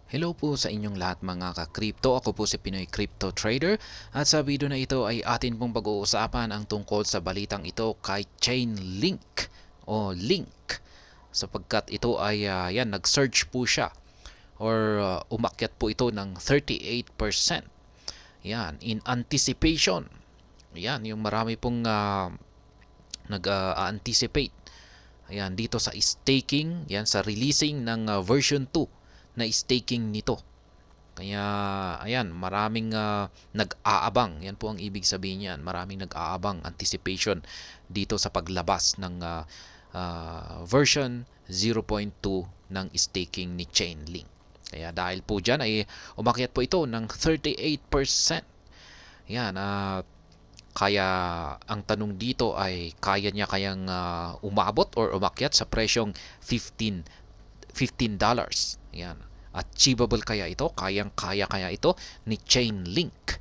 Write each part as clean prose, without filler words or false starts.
Hello po sa inyong lahat mga ka-crypto. Ako po si Pinoy Crypto Trader at sa video na ito ay atin pong pag-uusapan ang tungkol sa balitang ito kay Chainlink o Link sapagkat ito ay nag-surge po siya or umakyat po ito ng 38%. Yan, in anticipation. Yan, yung marami pong nag-anticipate dito sa staking, yan sa releasing ng version 2 na staking nito. Kaya ayan, maraming nag-aabang. Yan po ang ibig sabihin niyan. Maraming nag-aabang, anticipation dito sa paglabas ng version 0.2 ng staking ni Chainlink. Kaya dahil po dyan ay umakyat po ito ng 38%. Yan, kaya ang tanong dito ay kaya niya kayang umabot or umakyat sa presyong $15. Yan. Achievable kaya ito? Kayang-kaya kaya ito ni Chainlink?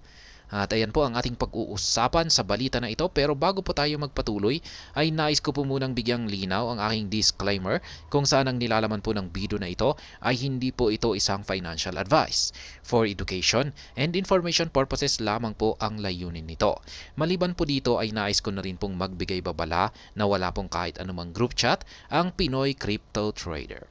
At ayan po ang ating pag-uusapan sa balita na ito. Pero bago po tayo magpatuloy, ay nais ko po munang bigyang linaw ang aking disclaimer kung saan ang nilalaman po ng video na ito ay hindi po ito isang financial advice. For education and information purposes lamang po ang layunin nito. Maliban po dito ay nais ko na rin pong magbigay babala na wala pong kahit anumang group chat ang Pinoy Crypto Trader.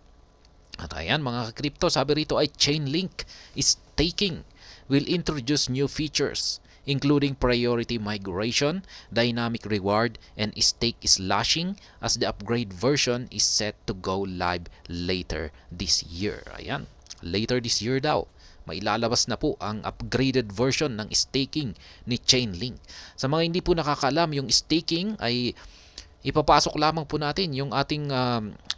At ayan mga ka-crypto, sabi rito ay Chainlink staking will introduce new features including priority migration, dynamic reward, and stake slashing as the upgrade version is set to go live later this year. Ayan, later this year daw. Mailalabas na po ang upgraded version ng staking ni Chainlink. Sa mga hindi po nakakalam, yung staking ay ipapasok lamang po natin yung ating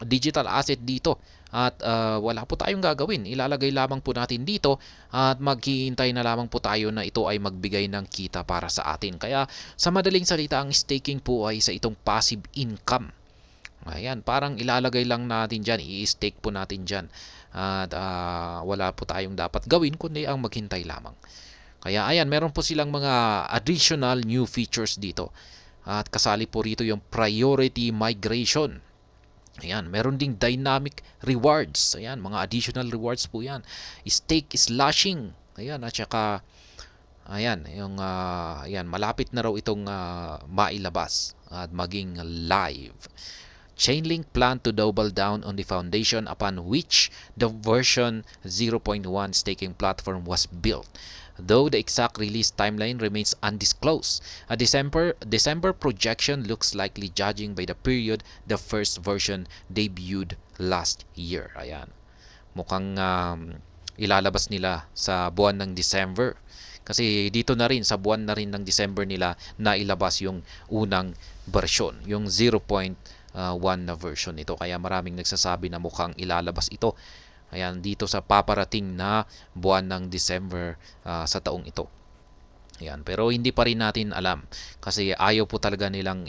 digital asset dito at wala po tayong gagawin. Ilalagay lamang po natin dito at maghihintay na lamang po tayo na ito ay magbigay ng kita para sa atin. Kaya sa madaling salita, ang staking po ay sa itong passive income. Ayan, parang ilalagay lang natin dyan, i-stake po natin dyan. At wala po tayong dapat gawin kundi ang maghintay lamang. Kaya ayan, meron po silang mga additional new features dito. At kasali po rito yung priority migration. Ayan, meron ding dynamic rewards. Ayan, mga additional rewards po yan. Stake slashing. Ayan, at saka ayan, yung ayan, malapit na raw itong mailabas at maging live. Chainlink plan to double down on the foundation upon which the version 0.1 staking platform was built. Though the exact release timeline remains undisclosed, a December projection looks likely judging by the period the first version debuted last year. Ayan. Mukhang ilalabas nila sa buwan ng December. Kasi dito na rin, sa buwan na rin ng December nila na ilabas yung unang version, yung 0.1 na version nito. Kaya maraming nagsasabi na mukhang ilalabas ito. Ayan, dito sa paparating na buwan ng December sa taong ito. Ayan, pero hindi pa rin natin alam kasi ayaw po talaga nilang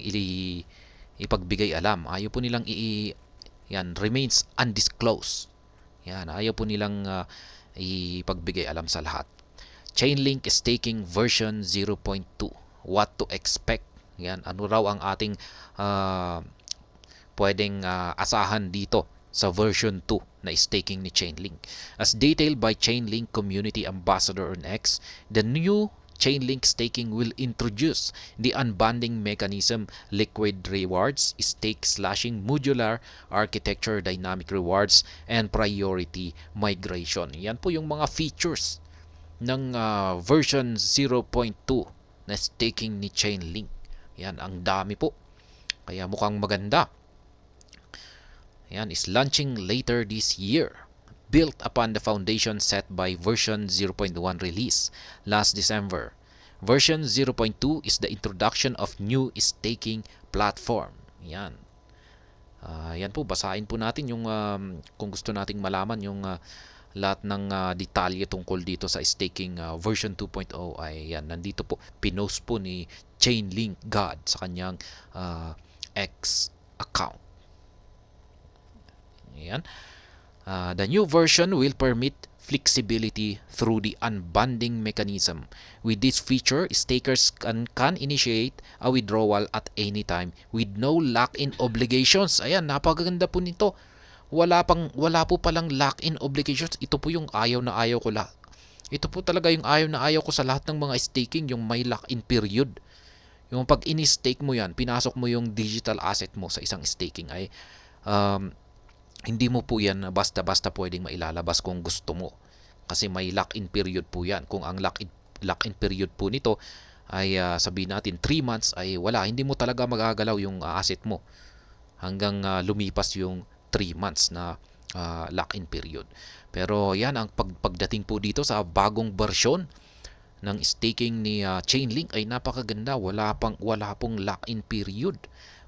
ipagbigay alam. Ayaw po nilang yan, remains undisclosed. Yan, ayaw po nilang ipagbigay alam sa lahat. Chainlink staking version 0.2. What to expect? Yan, ano raw ang ating pwedeng asahan dito sa version 2 na staking ni Chainlink. As detailed by Chainlink Community Ambassador on X, the new Chainlink staking will introduce the unbundling mechanism, liquid rewards, stake slashing, modular architecture, dynamic rewards, and priority migration. Yan po yung mga features ng version 0.2 na staking ni Chainlink. Yan, ang dami po. Kaya mukhang maganda. Yan is launching later this year, built upon the foundation set by version 0.1 release last December. Version 0.2 is the introduction of new staking platform. Yan. Yan po, basahin po natin yung kung gusto nating malaman yung lahat ng detalye tungkol dito sa staking version 2.0 ay yan, nandito po, pinost po ni Chainlink God sa kanyang X account. Ayan. The new version will permit flexibility through the unbundling mechanism. With this feature, stakers can initiate a withdrawal at any time with no lock-in obligations. Ayan, napakaganda po nito. wala po palang lock-in obligations. Ito po yung ayaw na ayaw ko ito po talaga yung ayaw na ayaw ko sa lahat ng mga staking, yung may lock-in period. Yung pag ini-stake mo yan, pinasok mo yung digital asset mo sa isang staking ay um, hindi mo po yan basta-basta pwedeng mailalabas kung gusto mo. Kasi may lock-in period po yan. Kung ang lock-in period po nito ay sabihin natin 3 months ay wala, hindi mo talaga magagalaw yung asset mo hanggang lumipas yung 3 months na lock-in period. Pero yan ang pagdating po dito sa bagong version ng staking ni Chainlink ay napakaganda. Wala pong lock-in period.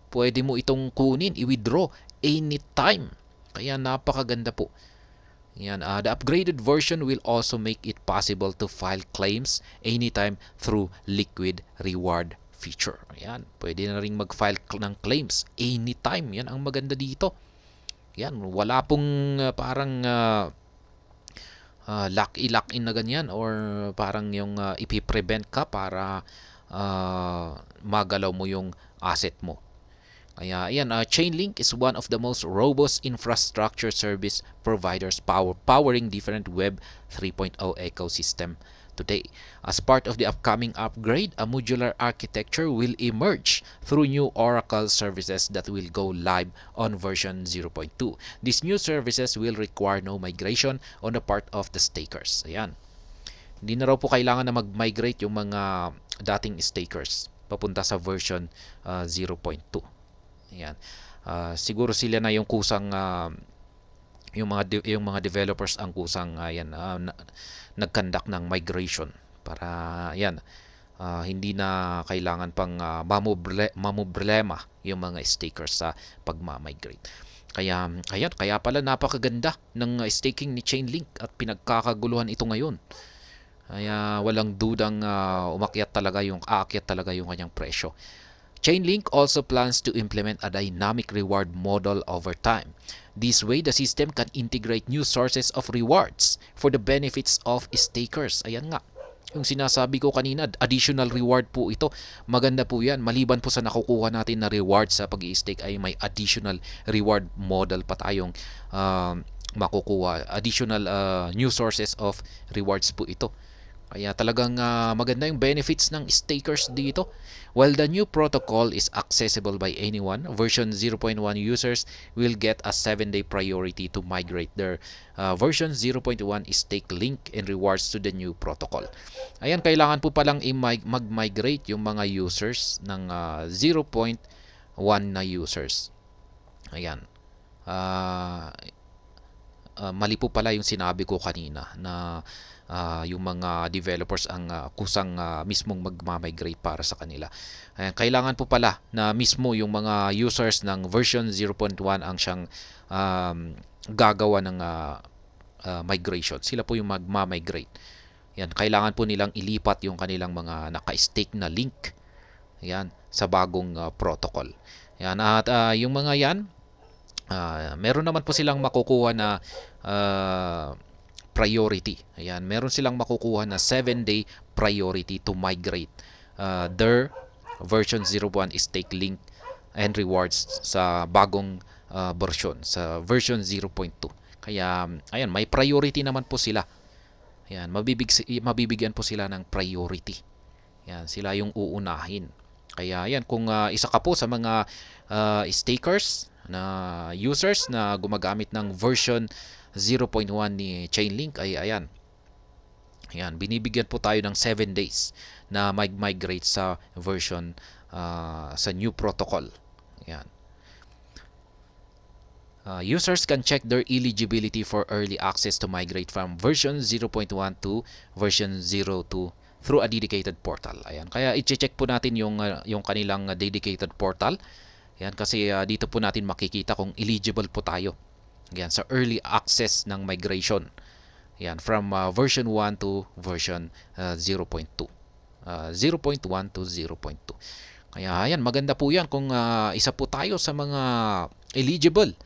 Pwede mo itong kunin, i-withdraw anytime. Kaya napakaganda po. Yan, the upgraded version will also make it possible to file claims anytime through liquid reward feature. Yan, pwede na rin mag-file ng claims anytime. Yan ang maganda dito. Yan, wala pong parang lock-in na ganyan or parang yung ipiprevent ka para magalaw mo yung asset mo. Kaya ayan, Chainlink is one of the most robust infrastructure service providers powering different Web 3.0 ecosystem today. As part of the upcoming upgrade, a modular architecture will emerge through new Oracle services that will go live on version 0.2. These new services will require no migration on the part of the stakers. Ayan. Hindi na raw po kailangan na mag-migrate yung mga dating stakers papunta sa version 0.2. Ayan. Siguro sila na yung kusang yung mga developers ang kusang nagkandak ng migration para ayan hindi na kailangan pang mamoblema yung mga stakers sa pagma-migrate. Kaya pala napakaganda ng staking ni Chainlink at pinagkakaguluhan ito ngayon. Kaya walang dudang aakyat talaga yung kanyang presyo. Chainlink also plans to implement a dynamic reward model over time. This way, the system can integrate new sources of rewards for the benefits of stakers. Ayan nga, yung sinasabi ko kanina, additional reward po ito. Maganda po yan. Maliban po sa nakukuha natin na reward sa pag-i-stake ay may additional reward model pa tayong makukuha. Additional new sources of rewards po ito. Kaya talagang maganda yung benefits ng stakers dito. While the new protocol is accessible by anyone, version 0.1 users will get a 7-day priority to migrate their version 0.1 stake link and rewards to the new protocol. Ayan, kailangan po palang mag-migrate yung mga users ng 0.1 na users. Ayan. Mali po pala yung sinabi ko kanina na yung mga developers ang kusang mismong magmamigrate para sa kanila. Kailangan po pala na mismo yung mga users ng version 0.1 ang siyang gagawa ng migration. Sila po yung magmamigrate. Yan, kailangan po nilang ilipat yung kanilang mga naka-stake na link yan, sa bagong protocol. Yan, at yung mga yan, meron naman po silang makukuha na priority. Ayan, meron silang makukuha na 7-day priority to migrate their version 01 stake link and rewards sa bagong version, sa version 0.2. Kaya, ayan, may priority naman po sila. Ayan, mabibigyan po sila ng priority. Ayan, sila yung uunahin. Kaya, ayan, kung isa ka po sa mga stakers na users na gumagamit ng version 0.1 ni Chainlink ay ayan, binibigyan po tayo ng 7 days na migrate sa version sa new protocol. Ayan. Users can check their eligibility for early access to migrate from version 0.1 to version 0.2 through a dedicated portal. Ayan. Kaya i-check po natin yung kanilang dedicated portal. Ayan, kasi dito po natin makikita kung eligible po tayo. Yan, sa early access ng migration. Yan, from version 1 to version 0.2. 0.1 to 0.2. Kaya yan, maganda po yan kung isa po tayo sa mga eligible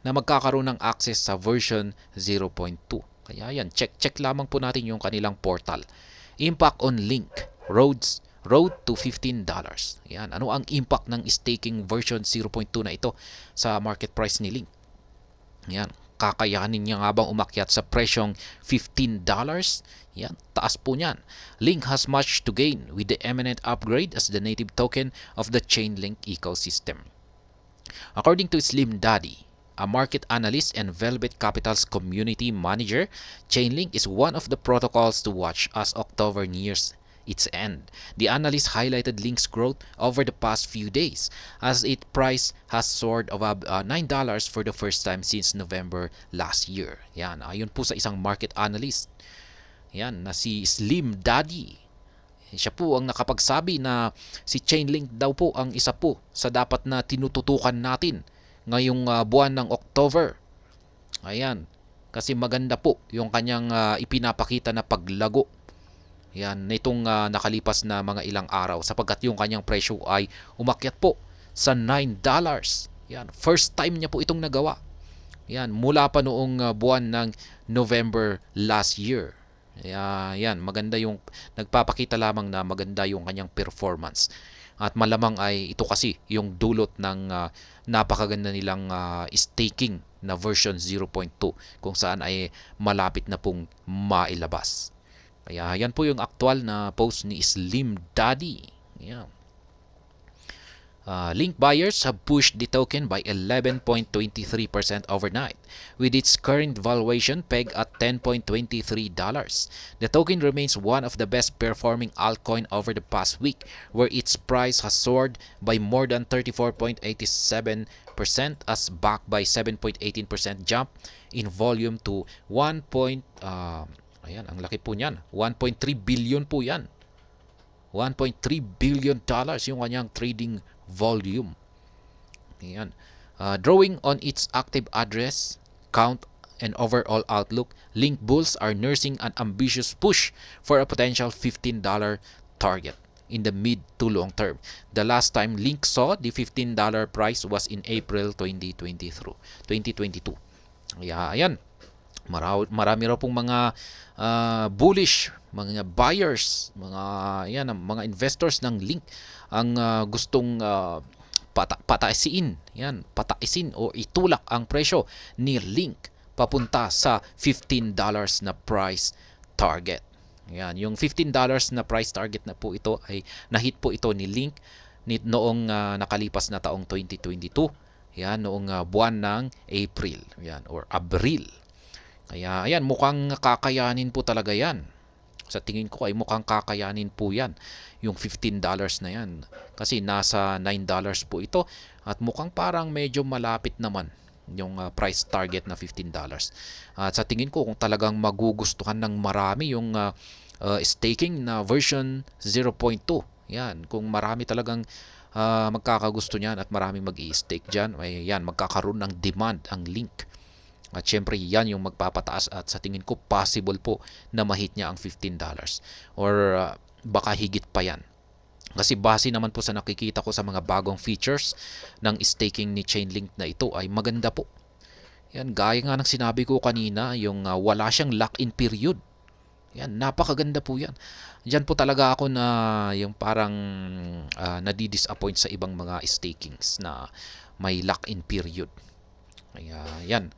na magkakaroon ng access sa version 0.2. Kaya yan, check lamang po natin yung kanilang portal. Impact on Link, road to $15. Yan, ano ang impact ng staking version 0.2 na ito sa market price ni Link? Yan, kakayanin niya nga bang umakyat sa presyong $15? Yan, taas po niyan. Link has much to gain with the imminent upgrade as the native token of the Chainlink ecosystem. According to Slim Daddy, a market analyst and Velvet Capital's community manager, Chainlink is one of the protocols to watch as October nears its end. The analyst highlighted Link's growth over the past few days as its price has soared above $9 for the first time since November last year. Yan, ayon po sa isang market analyst. Yan, na si Slim Daddy. Siya po ang nakapagsabi na si Chainlink daw po ang isa po sa dapat na tinututukan natin ngayong buwan ng October. Ayan, kasi maganda po yung kanyang ipinapakita na paglago. Yan, nitong nakalipas na mga ilang araw sapagkat yung kanyang presyo ay umakyat po sa $9. Yan, first time niya po itong nagawa. Yan, mula pa noong buwan ng November last year. Yan, maganda yung nagpapakita lamang na maganda yung kanyang performance. At malamang ay ito kasi yung dulot ng napakaganda nilang staking na version 0.2 kung saan ay malapit na pong mailabas. Kaya yan po yung aktual na post ni Slim Daddy. Yeah. Link buyers have pushed the token by 11.23% overnight, with its current valuation pegged at $10.23. The token remains one of the best performing altcoin over the past week, where its price has soared by more than 34.87% as backed by 7.18% jump in volume to 1. Ayan, ang laki po niyan. 1.3 billion po yan. $1.3 billion yung kanyang trading volume. Ayan. Drawing on its active address count and overall outlook, Link bulls are nursing an ambitious push for a potential $15 target in the mid to long term. The last time Link saw the $15 price was in April 2022. Ayan. Marami raw pong mga bullish, mga buyers, mga investors ng Link ang gustong pataisin o itulak ang presyo ni Link papunta sa $15 na price target. Yan, yung $15 na price target na po ito ay nahit po ito ni Link noong nakalipas na taong 2022. Yan, noong buwan ng April, yan, or Abril. Kaya ayan, mukhang kakayanin po talaga yan. Sa tingin ko ay mukhang kakayanin po yan, yung $15 na yan. Kasi nasa $9 po ito at mukhang parang medyo malapit naman yung price target na $15. At sa tingin ko kung talagang magugustuhan ng marami yung staking na version 0.2. Yan, kung marami talagang magkakagusto niyan at maraming mag-i-stake dyan, ay yan, magkakaroon ng demand ang Link. At syempre yan yung magpapataas at sa tingin ko possible po na mahit niya ang $15 or baka higit pa yan. Kasi base naman po sa nakikita ko sa mga bagong features ng staking ni Chainlink na ito ay maganda po. Yan, gaya nga ng sinabi ko kanina, yung wala siyang lock-in period. Yan, napakaganda po yan. Diyan po talaga ako na yung parang nadi-disappoint sa ibang mga stakings na may lock-in period. Kaya yan.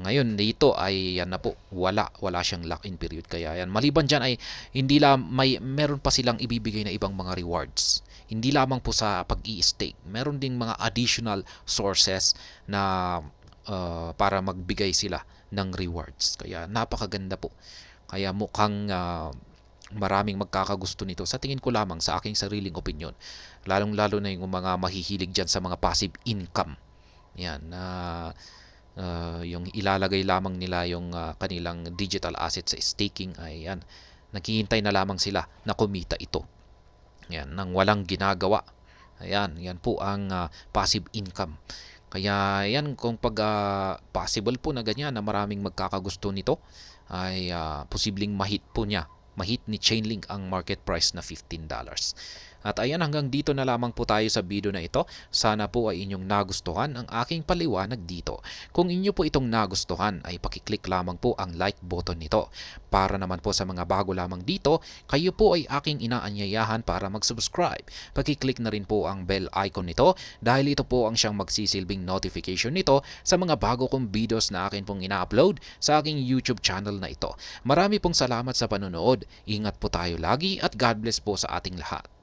Ngayon dito ay yan na po, wala siyang lock-in period. Kaya yan, maliban diyan ay meron pa silang ibibigay na ibang mga rewards. Hindi lamang po sa pag-i-stake, meron ding mga additional sources na para magbigay sila ng rewards. Kaya napakaganda po. Kaya mukhang maraming magkakagusto nito sa tingin ko lamang sa aking sariling opinion. Lalong-lalo na yung mga mahihilig diyan sa mga passive income. Yan na yung ilalagay lamang nila yung kanilang digital assets sa staking ay yan, naghihintay na lamang sila na kumita ito. Yan, nang walang ginagawa. Ayan, yan po ang passive income. Kaya yan, kung possible po na ganyan na maraming magkakagusto nito, ay posibleng mahit ni Chainlink ang market price na $15. At ayan, hanggang dito na lamang po tayo sa video na ito. Sana po ay inyong nagustuhan ang aking paliwanag dito. Kung inyo po itong nagustuhan ay pakiclick lamang po ang like button nito. Para naman po sa mga bago lamang dito, kayo po ay aking inaanyayahan para mag-subscribe. Pakiclick na rin po ang bell icon nito dahil ito po ang siyang magsisilbing notification nito sa mga bago kong videos na akin pong ina-upload sa aking YouTube channel na ito. Marami pong salamat sa panonood. Ingat po tayo lagi at God bless po sa ating lahat.